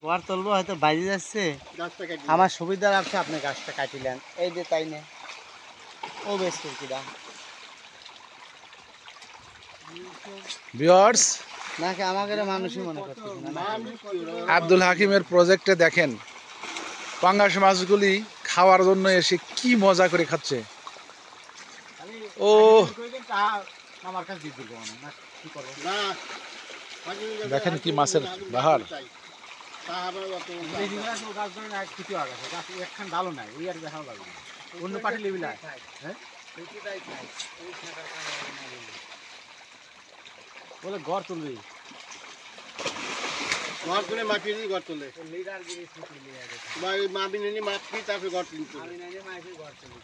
War তুলবো হয়তো বাইরে যাচ্ছে, আমার সুবিধার আছে আপনি গাছটা কাটিলেন এই যে তাই না ও বেশ কিরা ভিউয়ার্স, নাকি আমাকে মানুষই মনে করতেছে না। আব্দুল হাকিমের প্রজেক্টে দেখেন পাঙ্গাস মাছগুলি খাওয়ার জন্য এসে কি মজা করে খাচ্ছে। ও আমার কাছে দিয়ে দিল না কি করবো না দেখেন কি মাছের বাহার। কিছু আগে একখান ডালো নাই ওই আর দেখাও লাগবে অন্য পাঠে লিবি না হ্যাঁ বলে ঘর তুলবি ঘর তুলে মাটি নিয়ে ঘর তুলে মাবি নিয়ে মাটি তারপরে ঘর তুলতে ঘর তুলি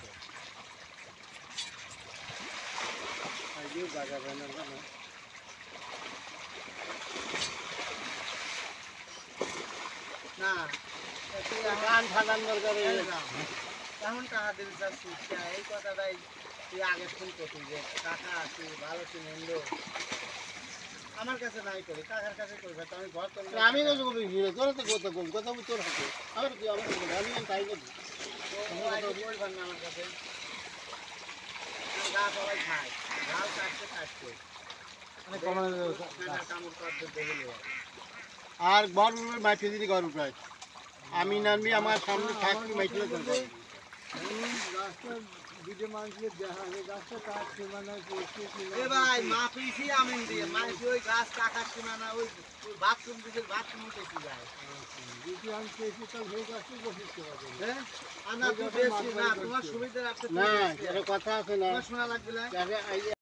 না গান ফাটান দরকার কেমন টাকা দিবি এই কথাটাই তুই আগে ফোন করছিস যে টাকা আছে ভালো চিনেন্দ আমার কাছে নাই করি টাকার কাছে করবে তো আমি ঘর তুলবো আমি কথা বলি তোর তো কথা বল কথা তোর হাতে আমার কি আমার আমি তাই করি বলবেন না আমার কাছে গাছ সবাই খায় গাছ কাটতে কাটতে কামড় করতে দেখে আর ঘর মাটি দিয়ে ঘর উঠায় আমি নামবি আমার সামনে থাকবি মাইটিলে করবো ভাই মা পিছি আমি দিয়ে মা ওই গাছ টাকা সীমানা ওই বাথরুম দিকে বাথরুম উঠেছি যায় না তোমার সুবিধা আছে না এটা কথা আছে না শোনা লাগবে না